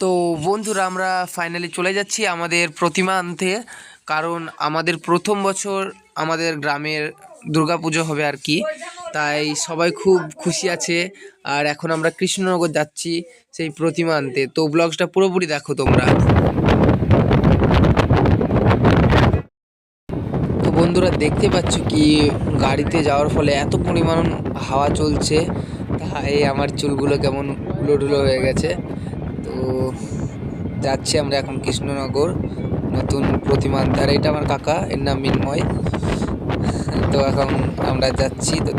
তো বন্ধুরা, আমরা ফাইনালি চলে যাচ্ছি আমাদের প্রতিমা আনতে, কারণ আমাদের প্রথম বছর আমাদের গ্রামের দুর্গাপুজো হবে আর কি। তাই সবাই খুব খুশি আছে। আর এখন আমরা কৃষ্ণনগর যাচ্ছি সেই প্রতিমা আনতে। তো ব্লগসটা পুরোপুরি দেখো তোমরা। তো বন্ধুরা, দেখতে পাচ্ছ কি গাড়িতে যাওয়ার ফলে এত পরিমাণ হাওয়া চলছে, তাই আমার চুলগুলো কেমন উলো হয়ে গেছে। তো যাচ্ছি আমরা এখন কৃষ্ণনগর নতুন প্রতিমা আনতে। আর এটা আমার কাকা, এর নাম মিন্ময়। তো এখন আমরা যাচ্ছি। তো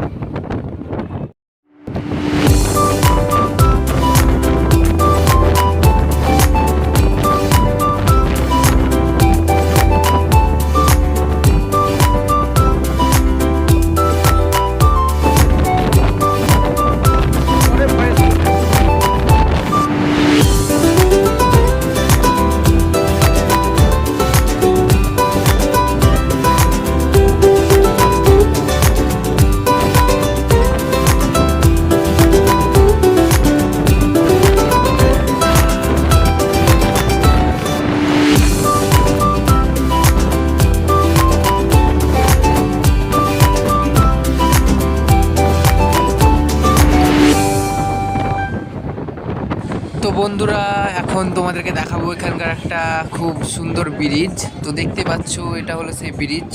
তো বন্ধুরা, এখন তোমাদেরকে দেখাবো এখানকার একটা খুব সুন্দর ব্রিজ। তো দেখতে পাচ্ছ, এটা হলো সেই ব্রিজ।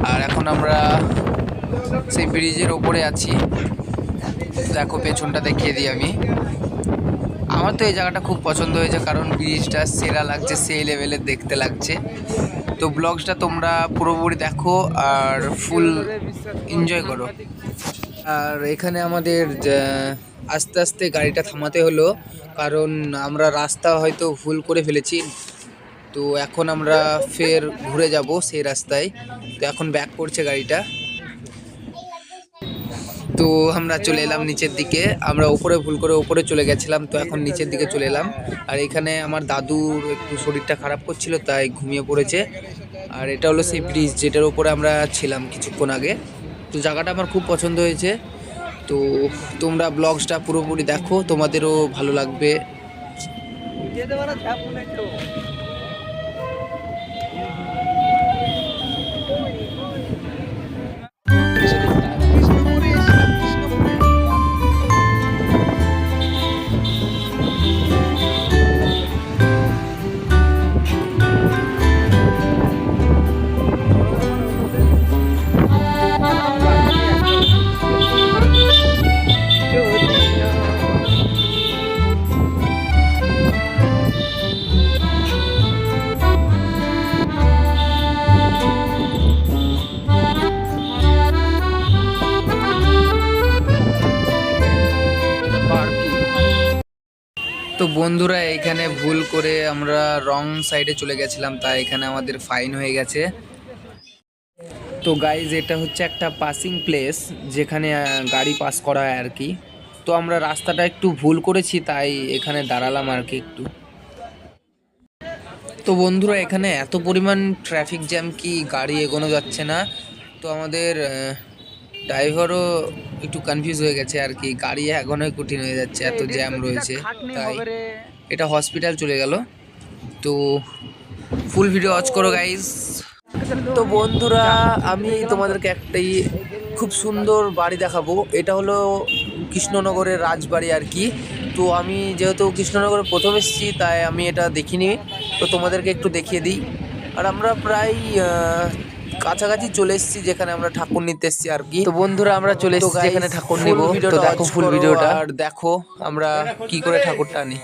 আর এখন আমরা সেই ব্রিজের ওপরে আছি। দেখো, পেছনটা দেখিয়ে দিই আমি। আমার তো এই জায়গাটা খুব পছন্দ হয়েছে, কারণ ব্রিজটা সেরা লাগছে, সেই লেভেলের দেখতে লাগছে। তো ব্লগসটা তোমরা পুরোপুরি দেখো আর ফুল এনজয় করো। আর এখানে আমাদের আস্তে আস্তে গাড়িটা থামাতে হলো, কারণ আমরা রাস্তা হয়তো ভুল করে ফেলেছি। তো এখন আমরা ফের ঘুরে যাব সেই রাস্তায়। তো এখন ব্যাক করছে গাড়িটা। তো আমরা চলে এলাম নিচের দিকে। আমরা উপরে ভুল করে উপরে চলে গেছিলাম, তো এখন নিচের দিকে চলে এলাম। আর এখানে আমার দাদুর একটু শরীরটা খারাপ করছিল, তাই ঘুমিয়ে পড়েছে। আর এটা হলো সেই ব্রিজ যেটার উপরে আমরা ছিলাম কিছুক্ষণ আগে। তো জায়গাটা আমার খুব পছন্দ হয়েছে। তো তোমরা ব্লগসটা পুরোপুরি দেখো, তোমাদেরও ভালো লাগবে। তো বন্ধুরা, এখানে ভুল করে আমরা রং সাইডে চলে গেছিলাম, তাই এখানে আমাদের ফাইন হয়ে গেছে। তো গাইজ, এটা হচ্ছে একটা পাসিং প্লেস যেখানে গাড়ি পাস করা হয় আর কি। তো আমরা রাস্তাটা একটু ভুল করেছি, তাই এখানে দাঁড়ালাম আর কি একটু। তো বন্ধুরা, এখানে এত পরিমাণ ট্রাফিক জ্যাম কি গাড়ি এগোনো যাচ্ছে না। তো আমাদের ড্রাইভারও একটু কনফিউজ হয়ে গেছে আর কি, গাড়ি এগোনোই কঠিন হয়ে যাচ্ছে, এত জ্যাম রয়েছে। তাই এটা হসপিটাল চলে গেল। তো ফুল ভিডিও ওয়াচ করো গাইজ। তো বন্ধুরা, আমি তোমাদেরকে একটাই খুব সুন্দর বাড়ি দেখাবো। এটা হলো কৃষ্ণনগরের রাজবাড়ি আর কি। তো আমি যেহেতু কৃষ্ণনগরে প্রথম এসেছি, তাই আমি এটা দেখিনি। তো তোমাদেরকে একটু দেখিয়ে দিই। আর আমরা প্রায় কাছাকাছি চলে এসেছি যেখানে আমরা ঠাকুর নিতে এসেছি আর কি। তো বন্ধুরা, আমরা চলে এসেছি এখানে ঠাকুর নিব। তো দেখো ফুল ভিডিওটা, আর দেখো আমরা কি করে ঠাকুরটা আনি।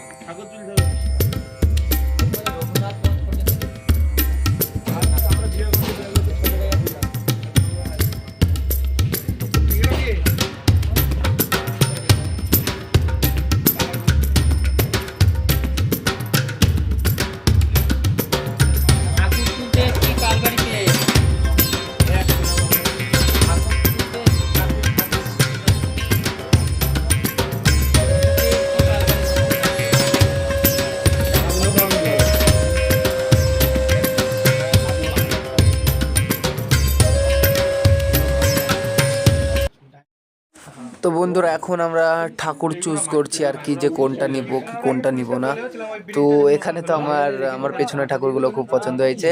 বন্ধুরা এখন আমরা ঠাকুর চুজ করছি আর কি, যে কোনটা নিব কি কোনটা নিব না। তো এখানে তো আমার পেছনে ঠাকুরগুলো খুব পছন্দ হয়েছে,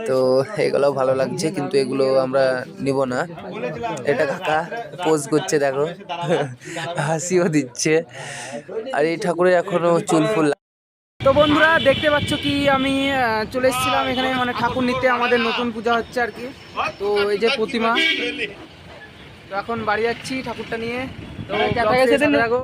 তো এগুলোও ভালো লাগছে, কিন্তু এগুলো আমরা নিব না। এটা কাকা পোজ করছে দেখো, হাসিও দিচ্ছে। আর এই ঠাকুরের এখনো চুল ফুল। তো বন্ধুরা দেখতে পাচ্ছ কি আমি চলে এসেছিলাম এখানে, মানে ঠাকুর নিতে, আমাদের নতুন পূজা হচ্ছে আর কি। তো এই যে প্রতিমা, তো এখন বাড়ি যাচ্ছি ঠাকুরটা নিয়ে। তো দেখো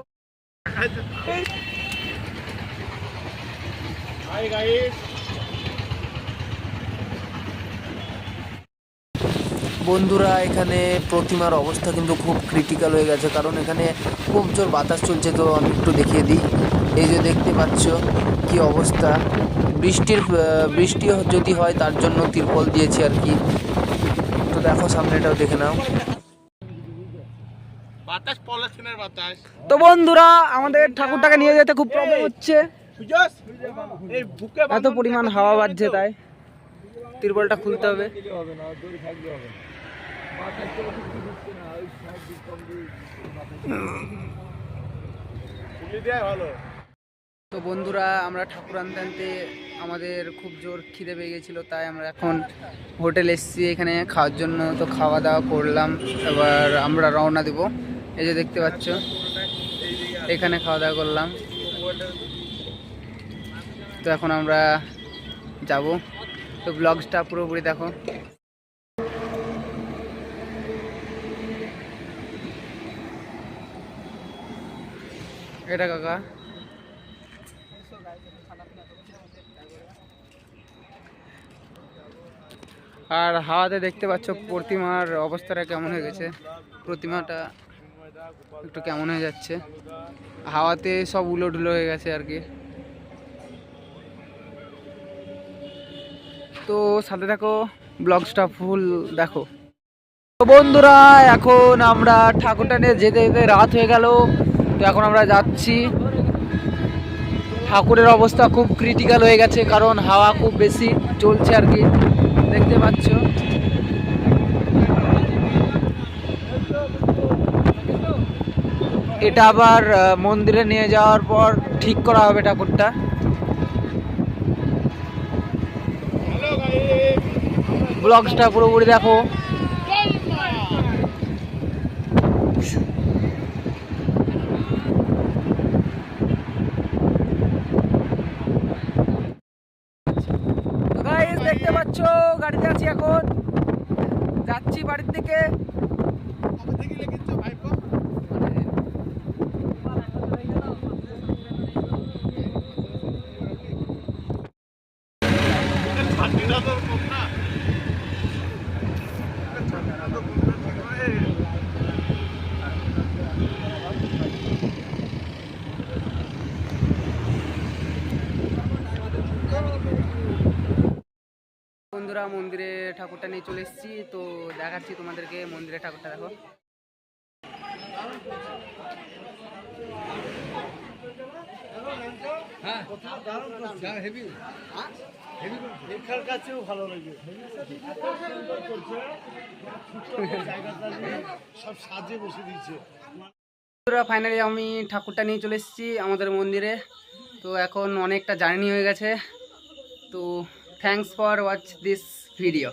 বন্ধুরা এখানে প্রতিমার অবস্থা কিন্তু খুব ক্রিটিক্যাল হয়ে গেছে, কারণ এখানে খুব জোর বাতাস চলছে। তো আমি একটু দেখিয়ে দিই, এই যে দেখতে পাচ্ছ কি অবস্থা। বৃষ্টি যদি হয় তার জন্য তিরপল দিয়েছি আর কি। তো দেখো সামনেটাও দেখে নাও। তো বন্ধুরা আমাদের ঠাকুরটাকে নিয়ে যেতে খুব প্রবলেম হচ্ছে, এত পরিমাণ হাওয়া বাজছে, তাই তিরপলটা খুলতে হবে। তো বন্ধুরা আমরা ঠাকুর আনতে আনতে আমাদের খুব জোর খিদে পেয়ে গেছিলো, তাই আমরা এখন হোটেল এসেছি এখানে খাওয়ার জন্য। তো খাওয়া দাওয়া করলাম, এবার আমরা রওনা দেব। এই যে দেখতে পাচ্ছ এখানে খাওয়া দাওয়া করলাম। তো এখন আমরা যাব, তো ব্লগসটা পুরোপুরি দেখো। এটা কাকা আর হাওয়াতে দেখতে পাচ্ছ প্রতিমার অবস্থাটা কেমন হয়ে গেছে। প্রতিমাটা একটু কেমন হয়ে যাচ্ছে, হাওয়াতে সব উলোঢুলো হয়ে গেছে আর কি। তো সাথে থাকো, ব্লগসটা ফুল দেখো। তো বন্ধুরা এখন আমরা ঠাকুরটা নিয়ে যেতে যেতে রাত হয়ে গেল। তো এখন আমরা যাচ্ছি। ঠাকুরের অবস্থা খুব ক্রিটিক্যাল হয়ে গেছে, কারণ হাওয়া খুব বেশি চলছে আর কি, দেখতে পাচ্ছ। এটা আবার মন্দিরে নিয়ে যাওয়ার পর ঠিক করা হবে ঠাকুরটা। ব্লগসটা পুরোপুরি দেখো। দেখতে পাচ্ছ গাড়িতে আছি, এখন যাচ্ছি বাড়ির দিকে। বন্ধুরা মন্দিরে ঠাকুরটা নিয়ে চলে এসেছি, তো দেখাচ্ছি তোমাদেরকে মন্দিরে ঠাকুরটা দেখো। ফাইনালি আমি ঠাকুরটা নিয়ে চলে এসেছি আমাদের মন্দিরে। তো এখন অনেকটা জার্নি হয়ে গেছে। তো thanks for watch this video.